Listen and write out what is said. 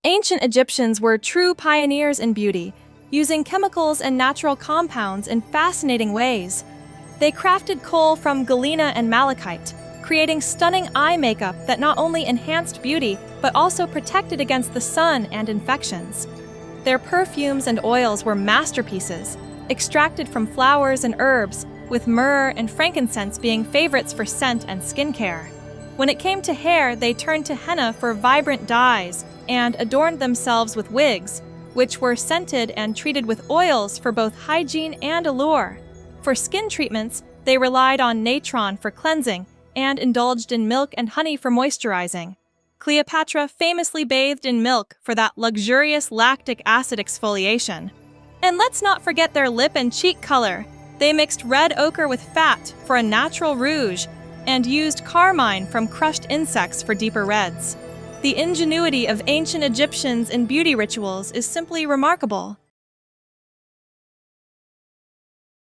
Ancient Egyptians were true pioneers in beauty, using chemicals and natural compounds in fascinating ways. They crafted kohl from galena and malachite, creating stunning eye makeup that not only enhanced beauty but also protected against the sun and infections. Their perfumes and oils were masterpieces, extracted from flowers and herbs, with myrrh and frankincense being favorites for scent and skincare. When it came to hair, they turned to henna for vibrant dyes and adorned themselves with wigs, which were scented and treated with oils for both hygiene and allure. For skin treatments, they relied on natron for cleansing and indulged in milk and honey for moisturizing. Cleopatra famously bathed in milk for that luxurious lactic acid exfoliation. And let's not forget their lip and cheek color. They mixed red ochre with fat for a natural rouge and used carmine from crushed insects for deeper reds. The ingenuity of ancient Egyptians in beauty rituals is simply remarkable.